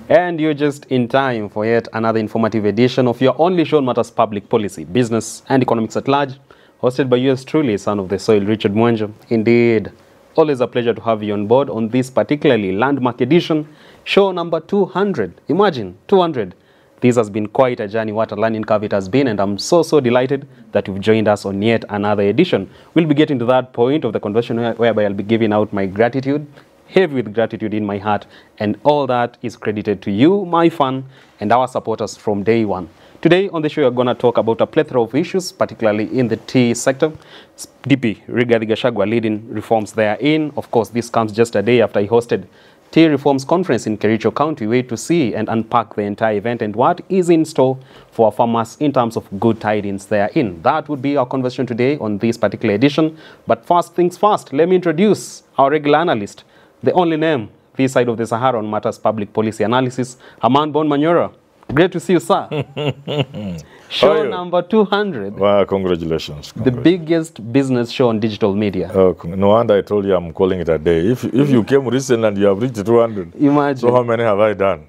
And you're just in time for yet another informative edition of your only show on matters public policy, business, and economics at large, hosted by yours truly, son of the soil, Richard Mwenjo. Indeed, always a pleasure to have you on board on this particularly landmark edition, show number 200. Imagine, 200. This has been quite a journey, what a learning curve it has been, and I'm so delighted that you've joined us on yet another edition. We'll be getting to that point of the conversation whereby I'll be giving out my gratitude, heavy with gratitude in my heart, and all that is credited to you, my fan, and our supporters from day one. Today on the show, we're going to talk about a plethora of issues, particularly in the tea sector. DP Rigathi Gachagua leading reforms therein. Of course, this comes just a day after he hosted Tea Reforms Conference in Kericho County. Wait to see and unpack the entire event and what is in store for our farmers in terms of good tidings therein. That would be our conversation today on this particular edition. But first things first, let me introduce our regular analyst, the only name this side of the Sahara on matters public policy analysis, Aman Bon Manyora. Great to see you, sir. Show number 200. Well, congratulations. The biggest business show on digital media. Oh, no wonder I told you I'm calling it a day. If you came recent and you have reached 200, imagine. So how many have I done?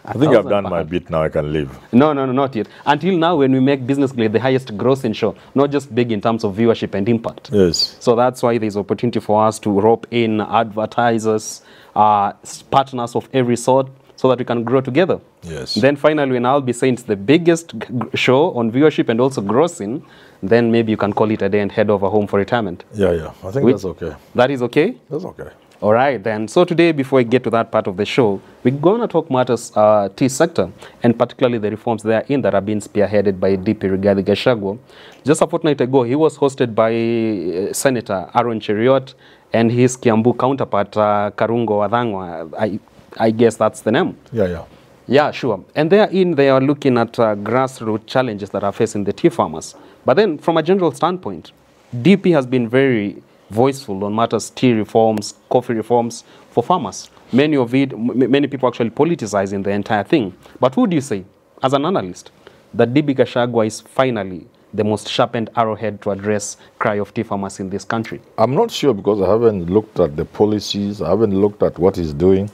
I think I've done my bit now. I can leave. No, not yet. Until now, when we make Business Glade the highest grossing show, not just big in terms of viewership and impact. Yes. So that's why there's opportunity for us to rope in advertisers, partners of every sort, so that we can grow together. Yes. Then finally, when I'll be saying it's the biggest show on viewership and also grossing, then maybe you can call it a day and head over home for retirement. Yeah. I think that's okay. That is okay? That's okay. All right, then. So today, before we get to that part of the show, we're going to talk matters tea sector, and particularly the reforms therein that are being spearheaded by DP Rigathi Gachagua. Just a fortnight ago, he was hosted by Senator Aaron Cheriot and his Kiambu counterpart, Karungo Wadhangwa. I guess that's the name. Yeah. Yeah, sure. And therein, they are looking at grassroots challenges that are facing the tea farmers. But then, from a general standpoint, DP has been very voiceful on matters tea reforms, coffee reforms for farmers. Many people actually politicizing the entire thing. But who do you say, as an analyst, that DP Gachagua is finally the most sharpened arrowhead to address cry of tea farmers in this country? I'm not sure because I haven't looked at the policies. I haven't looked at what he's doing.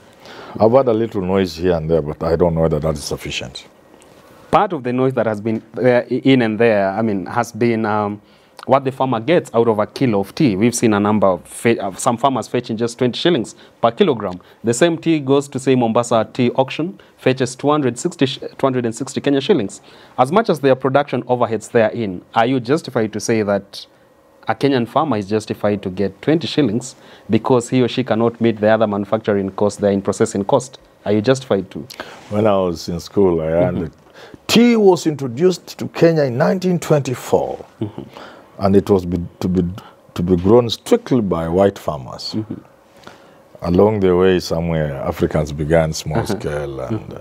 I've had a little noise here and there, but I don't know whether that is sufficient. Part of the noise that has been in and there, has been what the farmer gets out of a kilo of tea. We've seen a number of some farmers fetching just 20 shillings per kilogram. The same tea goes to, say, Mombasa tea auction, fetches 260 Kenya shillings. As much as their production overheads therein, are you justified to say that a Kenyan farmer is justified to get 20 shillings because he or she cannot meet the other manufacturing cost, the in processing cost? Are you justified to? When I was in school, I learned tea was introduced to Kenya in 1924, and it was to be grown strictly by white farmers. Along the way, somewhere Africans began small scale, and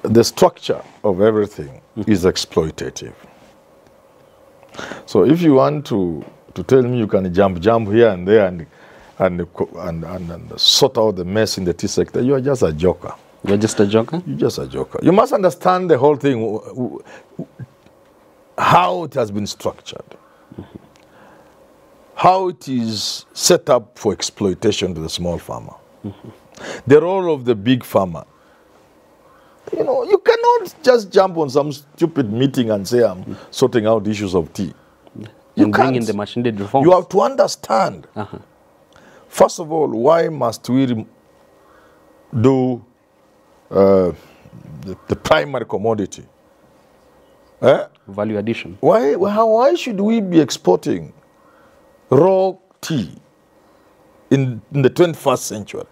the structure of everything is exploitative. So if you want to tell me you can jump here and there and sort out the mess in the tea sector, you are just a joker. You're just a joker? You're just a joker. You must understand the whole thing, how it has been structured, how it is set up for exploitation to the small farmer, the role of the big farmer. You know, you cannot just jump on some stupid meeting and say I'm sorting out issues of tea. You bring in the machinery reforms. You have to understand. First of all, why must we do the primary commodity? Value addition. Why should we be exporting raw tea in the 21st century?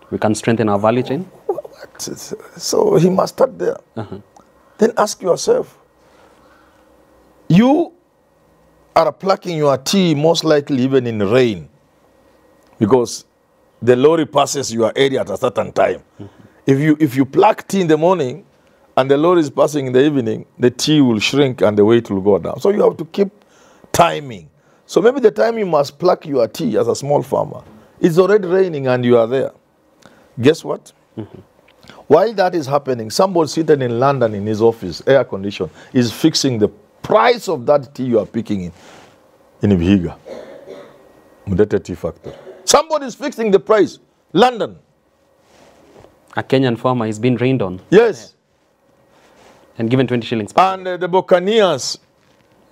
We can strengthen our value chain. So he must start there. Then ask yourself, you are plucking your tea most likely even in rain because the lorry passes your area at a certain time. If you pluck tea in the morning and the lorry is passing in the evening, the tea will shrink and the weight will go down. So you have to keep timing. So maybe the time you must pluck your tea as a small farmer, it's already raining and you are there. Guess what? While that is happening, somebody sitting in London in his office, air conditioned, is fixing the price of that tea you are picking in Vihiga, Mudete Tea Factory. Somebody is fixing the price. London. A Kenyan farmer is being rained on Yes. and given 20 shillings And the buccaneers,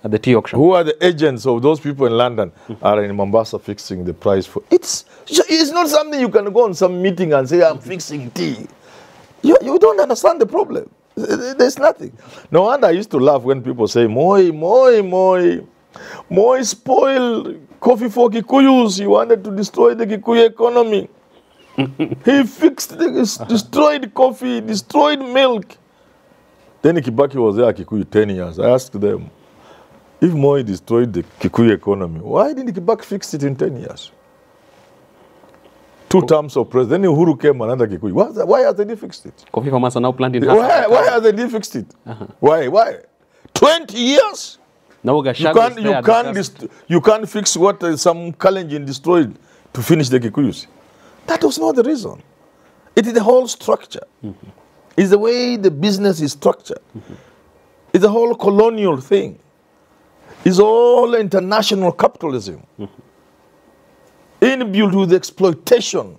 at the tea auction. who are the agents of those people in London, are in Mombasa fixing the price for it's not something you can go on some meeting and say, I'm fixing tea. You don't understand the problem. There's nothing. No wonder I used to laugh when people say, Moi spoiled coffee for Kikuyus. He wanted to destroy the Kikuyu economy. He destroyed coffee, destroyed milk. Then Kibaki was there at Kikuyu 10 years. I asked them, if Moi destroyed the Kikuyu economy, why didn't Kibaki fix it in 10 years? 2 terms of president. Then Uhuru came, another Kikuyu. Why hasn't he fixed it? Coffee farmers are now planting. Why hasn't he fixed it? Why? 20 years? Now You can't fix what some Kalenjin destroyed to finish the Kikuyus. That was not the reason. It is the whole structure. It's the way the business is structured. It's the whole colonial thing. It's all international capitalism. Inbuilt with exploitation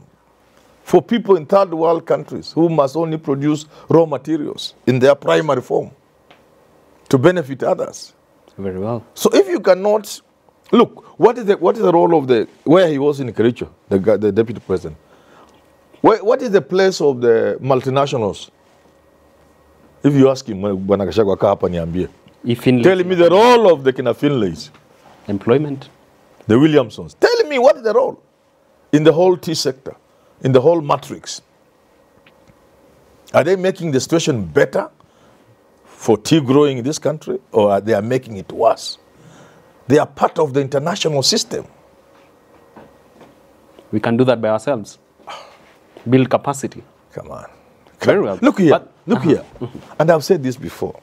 for people in third world countries who must only produce raw materials in their primary form to benefit others. Very well. So if you cannot look, what is the role of where he was in Kericho, the deputy president? What is the place of the multinationals? If you ask him, tell me the role of the Kina Finlays. Employment. The Williamsons. Tell me what is the role in the whole tea sector, in the whole matrix. Are they making the situation better for tea growing in this country, or are they making it worse? They are part of the international system. We can do that by ourselves. Build capacity. Come on. Very well. Look here. Look here. And I've said this before.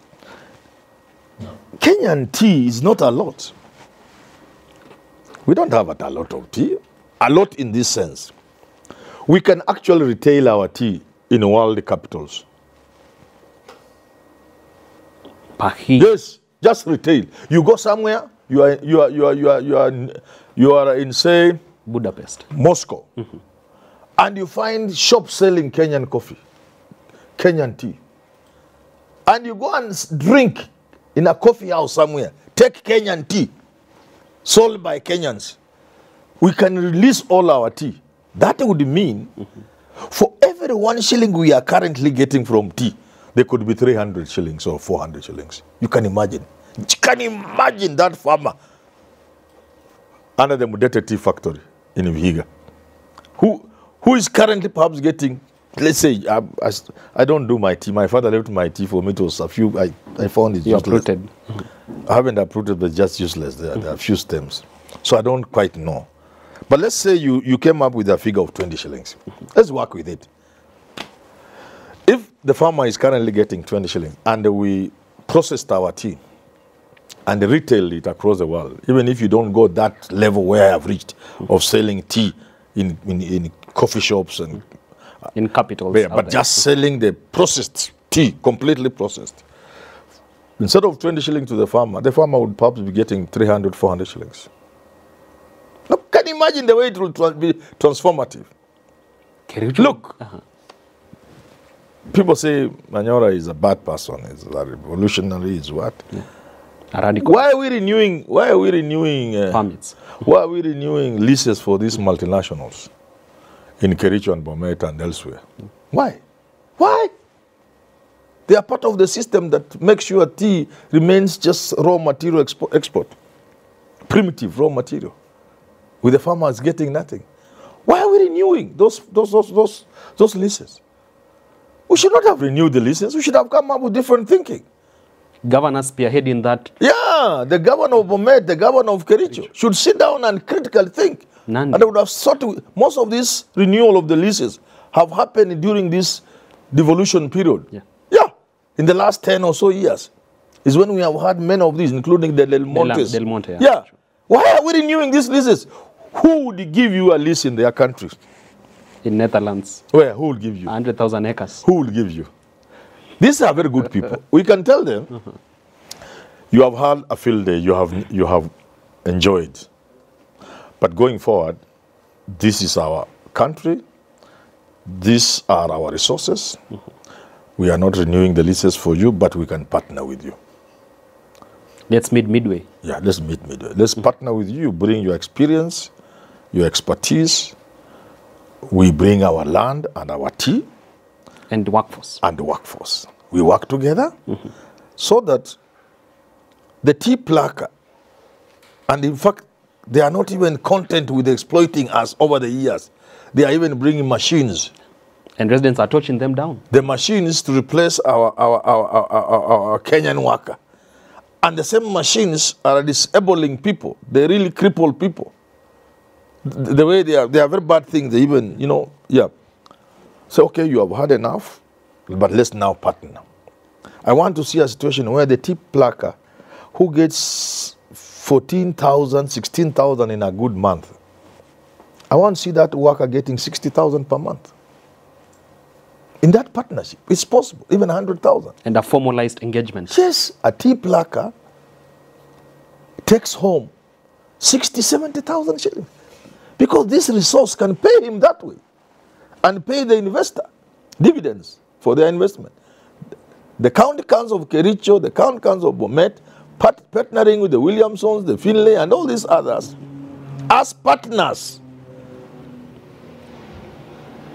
Kenyan tea is not a lot. We don't have a lot of tea. A lot in this sense. We can actually retail our tea in world capitals. Yes, just retail. You go somewhere, you are in, say, Budapest, Moscow, and you find shops selling Kenyan coffee, Kenyan tea, and you go and drink in a coffee house somewhere. Take Kenyan tea, sold by Kenyans. We can release all our tea. That would mean, for every 1 shilling we are currently getting from tea, there could be 300 shillings or 400 shillings. You can imagine. You can imagine that farmer under the Mudete Tea Factory in Vihiga, who is currently perhaps getting, let's say, I don't do my tea. My father left my tea for me. It was a few, I found it useless. Uprooted. I haven't uprooted, but just useless. There are a few stems. So I don't quite know. But let's say you came up with a figure of 20 shillings. Let's work with it. If the farmer is currently getting 20 shillings and we processed our tea and retail it across the world, even if you don't go that level where I have reached of selling tea in coffee shops and in capitals, but just selling the processed tea, completely processed. Instead of 20 shillings to the farmer would perhaps be getting 300, 400 shillings. Now, can you imagine the way it will be transformative? Look, people say Manyora is a bad person, is a revolutionary, is what? Yeah. A radical. Why are we renewing permits? Why are we renewing leases for these multinationals in Kericho and Bomet and elsewhere? Why? They are part of the system that makes sure tea remains just raw material export. Primitive raw material. With the farmers getting nothing. Why are we renewing those leases? We should not have renewed the leases. We should have come up with different thinking. Governors spearheading that. Yeah, the governor of Bomet, the governor of Kericho should sit down and critically think. Nandi. And they would have sought most of this renewal of the leases have happened during this devolution period. Yeah. In the last 10 or so years is when we have had many of these, including the Del Montes. Del Monte, yeah. Why are we renewing these leases? Who would give you a lease in their country? In Netherlands. Where? Who will give you? 100,000 acres. Who will give you? These are very good people. We can tell them, you have had a field day, you have enjoyed. But going forward, this is our country. these are our resources. We are not renewing the leases for you, but we can partner with you. Let's meet midway. Yeah, let's meet midway. Let's partner with you. Bring your experience, your expertise. We bring our land and our tea. And the workforce. And the workforce. We work together so that the tea plucker, and in fact, they are not even content with exploiting us over the years. They are even bringing machines. And residents are touching them down. The machines to replace our Kenyan worker. And the same machines are disabling people. They really cripple people. The way they are very bad things. They even, So, okay, you have had enough, but let's now partner. I want to see a situation where the tea plucker who gets 14,000, 16,000 in a good month, I want to see that worker getting 60,000 per month. In that partnership, it's possible, even 100,000. And a formalized engagement. Yes, a tea plucker takes home 60, 70,000 shillings. Because this resource can pay him that way. And pay the investor dividends for their investment. The county council of Kericho, the county council of Bomet, partnering with the Williamsons, the Finlay, and all these others, as partners,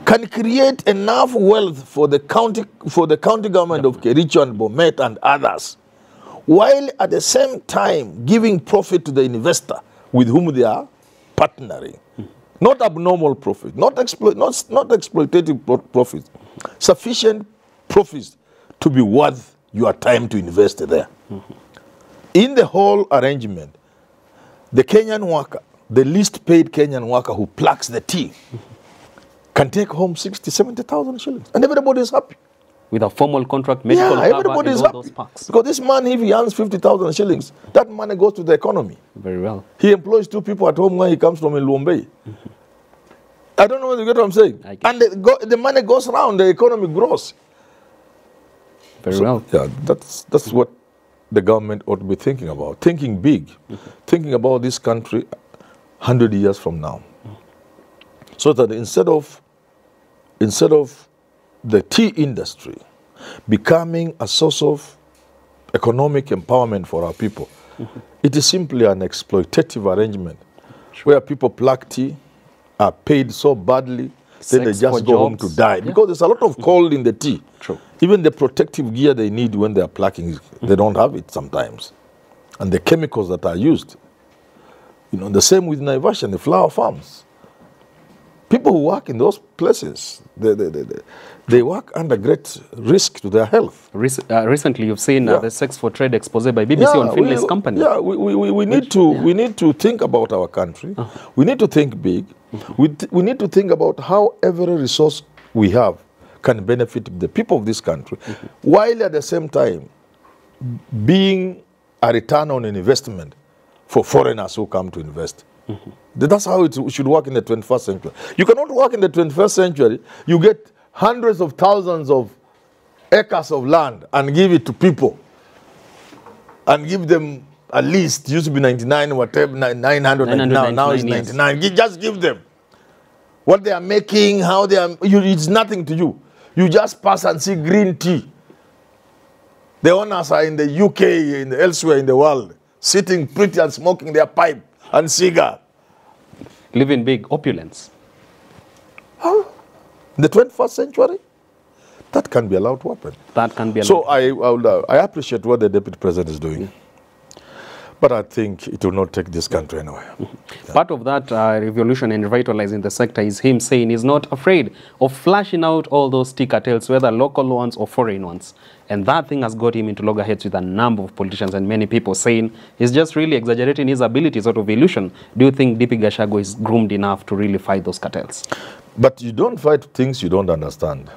can create enough wealth for the county government of Kericho and Bomet and others, while at the same time giving profit to the investor with whom they are partnering. Not abnormal profit, not exploitative profit, sufficient profits to be worth your time to invest there. In the whole arrangement, the Kenyan worker, the least paid Kenyan worker who plucks the tea, can take home 60, 70,000 shillings. And everybody is happy. With a formal contract, medical cover, everybody is and all happy. those perks. Because this man, if he earns 50,000 shillings, that money goes to the economy. Very well. He employs 2 people at home where he comes from in Luombei. I don't know whether you get what I'm saying. And the money goes around, the economy grows. Very well. Yeah, that's what the government ought to be thinking about. Thinking big. Thinking about this country 100 years from now. So that instead of the tea industry becoming a source of economic empowerment for our people, it is simply an exploitative arrangement where people pluck tea, are paid so badly, then they just go home to die. Because there's a lot of cold in the tea. True. Even the protective gear they need when they are plucking, they don't have it sometimes. And the chemicals that are used. The same with Naivasha and the flower farms. People who work in those places, they work under great risk to their health. Recently, you've seen the Sex for Trade expose by BBC on Finlay's company. Yeah, we need to think about our country. We need to think big. We need to think about how every resource we have can benefit the people of this country, while at the same time being a return on an investment for foreigners who come to invest. That's how it should work in the 21st century. You cannot work in the 21st century. You get hundreds of thousands of acres of land and give it to people. And give them a list. It used to be 99, whatever, 900, now it's 99. You just give them what they are making, how they are. It's nothing to you. You just pass and see green tea. The owners are in the UK and elsewhere in the world, sitting pretty and smoking their pipe and cigar. Living big, opulence. In the 21st century, that can be allowed to happen. That can be allowed. So I appreciate what the Deputy President is doing. But I think it will not take this country anywhere. Part of that revolution and revitalizing the sector is him saying he's not afraid of flashing out all those tea cartels, whether local ones or foreign ones. And that thing has got him into loggerheads with a number of politicians and many people saying he's just really exaggerating his abilities out of illusion. Do you think DP Gachagua is groomed enough to really fight those cartels? But you don't fight things you don't understand.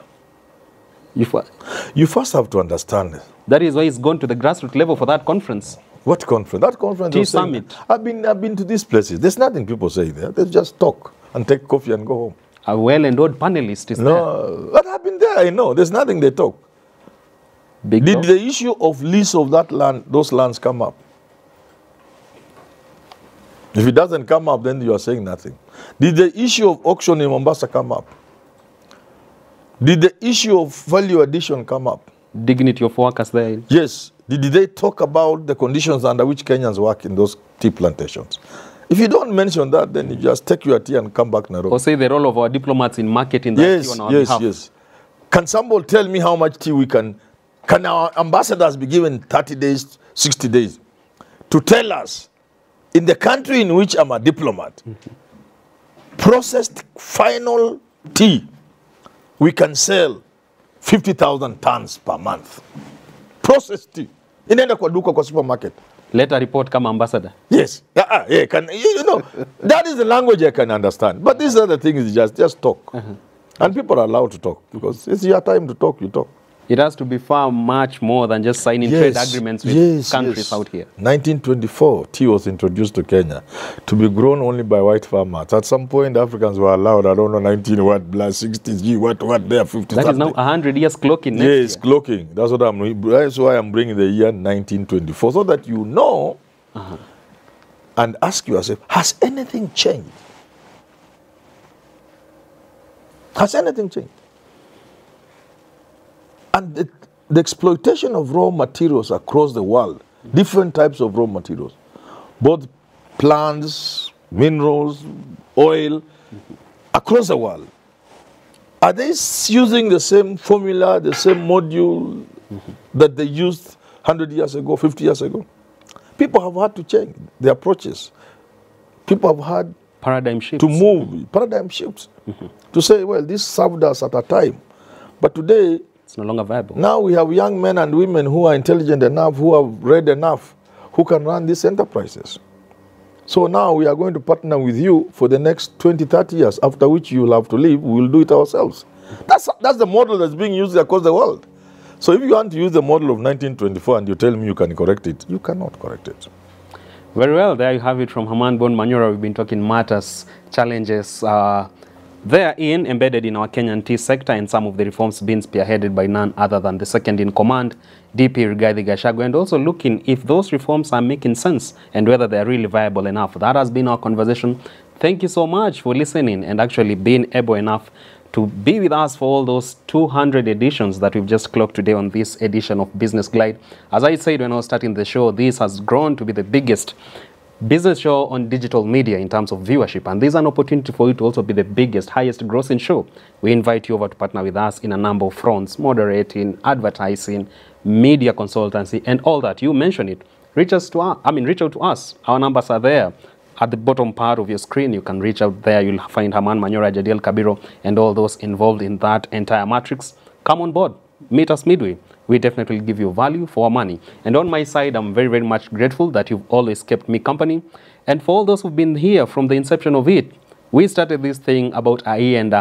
You first have to understand. That is why he's gone to the grassroots level for that conference. What conference? That conference. Tea summit. I've been to these places. There's nothing people say there. They just talk and take coffee and go home. A well-endowed panelist is there. No, but I've been there. I know. There's nothing they talk. Did the issue of lease of that land, those lands, come up? If it doesn't come up, then you are saying nothing. Did the issue of auction in Mombasa come up? Did the issue of value addition come up? Dignity of workers there. Yes. Did they talk about the conditions under which Kenyans work in those tea plantations? If you don't mention that, then you just take your tea and come back Nairobi. Or say the role of our diplomats in marketing that tea on our behalf. Yes. Can somebody tell me how much tea we can our ambassadors be given 30 days, 60 days to tell us, in the country in which I'm a diplomat, processed final tea, we can sell 50,000 tons per month. Processed tea. Inaenda kwa duka kwa supermarket. Let a report come, ambassador. Yes. Yeah, you know, that is the language I can understand. But these other things, just talk. And people are allowed to talk because it's your time to talk, you talk. It has to be far much more than just signing trade agreements with countries out here. 1924, tea was introduced to Kenya to be grown only by white farmers. At some point, Africans were allowed, I don't know, 19 what, 60s, what, there, 50 That something. Is now 100 years clocking next year. Clocking. That's why I'm bringing the year 1924, so that you know and ask yourself, has anything changed? Has anything changed? And the exploitation of raw materials across the world, different types of raw materials, both plants, minerals, oil, across the world, are they using the same formula, the same module that they used 100 years ago, 50 years ago? People have had to change their approaches. People have had paradigm shifts. To move, paradigm shifts. To say, well, this served us at a time. But today, it's no longer viable. Now we have young men and women who are intelligent enough, who have read enough, who can run these enterprises. So now we are going to partner with you for the next 20, 30 years, after which you will have to leave. We will do it ourselves. That's the model that's being used across the world. So if you want to use the model of 1924 and you tell me you can correct it, you cannot correct it. Very well, there you have it from Herman Bon Manyora. We've been talking matters, challenges, therein embedded in our Kenyan tea sector, and some of the reforms being spearheaded by none other than the second in command, DP Rigathi Gachagua, and also looking if those reforms are making sense and whether they are really viable enough. That has been our conversation. Thank you so much for listening and actually being able enough to be with us for all those 200 editions that we've just clocked today on this edition of Business Glide. As I said when I was starting the show, this has grown to be the biggest business show on digital media in terms of viewership, and this is an opportunity for you to also be the biggest, highest grossing show. We invite you over to partner with us in a number of fronts: moderating, advertising, media consultancy, and all that. You mention it. Reach out to us. Our numbers are there at the bottom part of your screen. You can reach out there. You'll find Herman Manyora, Jadiel Kabiro, and all those involved in that entire matrix. Come on board. Meet us midway. We definitely give you value for our money. And on my side, I'm very, very much grateful that you've always kept me company. And for all those who've been here from the inception of it, we started this thing about a year and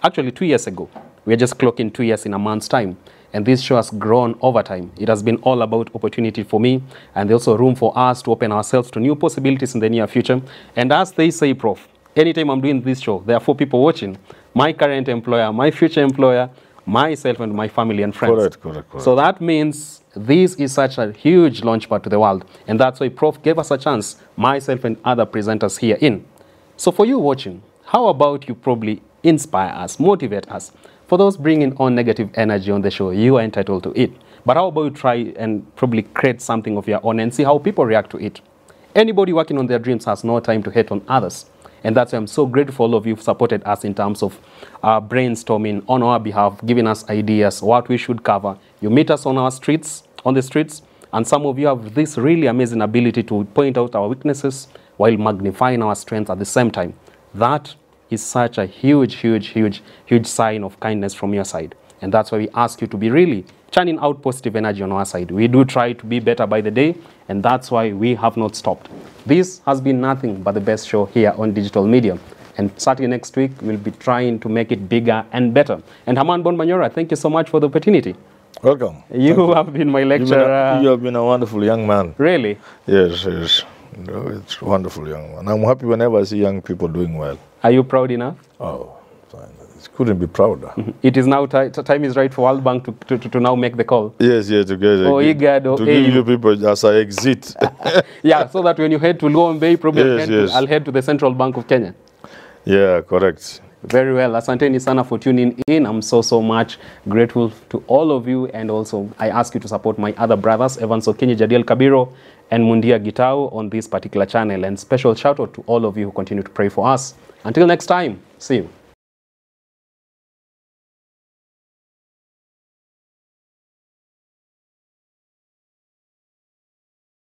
actually 2 years ago. We're just clocking 2 years in a month's time. And this show has grown over time. It has been all about opportunity for me, and there's also room for us to open ourselves to new possibilities in the near future. And as they say, Prof, anytime I'm doing this show, there are 4 people watching: my current employer, my future employer, myself, and my family and friends. Correct. So that means this is such a huge launchpad to the world. And that's why Prof gave us a chance, myself and other presenters here in. So for you watching, how about you probably inspire us, motivate us? For those bringing on negative energy on the show, you are entitled to it. But how about you try and probably create something of your own and see how people react to it? Anybody working on their dreams has no time to hate on others. And that's why I'm so grateful all of you who've supported us in terms of brainstorming on our behalf, giving us ideas, what we should cover. You meet us on the streets, and some of you have this really amazing ability to point out our weaknesses while magnifying our strengths at the same time. That is such a huge sign of kindness from your side. And that's why we ask you to be really churning out positive energy on our side. We do try to be better by the day, and that's why we have not stopped. This has been nothing but the best show here on digital media. And starting next week, we'll be trying to make it bigger and better. And Herman Bon Manyora, thank you so much for the opportunity. Welcome. You have been my lecturer. You have been a wonderful young man. Really? Yes. No, it's wonderful young man. I'm happy whenever I see young people doing well. Are you proud enough? Oh, fine. It couldn't be prouder. It is now time is right for World Bank to now make the call. Yes, together. Or IGAD, to give you people as I exit. Yeah, so that when you head to Luombe, probably I'll head to the Central Bank of Kenya. Yeah, correct. Very well. Asanteni sana for tuning in. I'm so much grateful to all of you, and also I ask you to support my other brothers, Evans Okinyi, Jadiel Kabiro, and Mundia Gitau on this particular channel. And special shout out to all of you who continue to pray for us. Until next time, see you.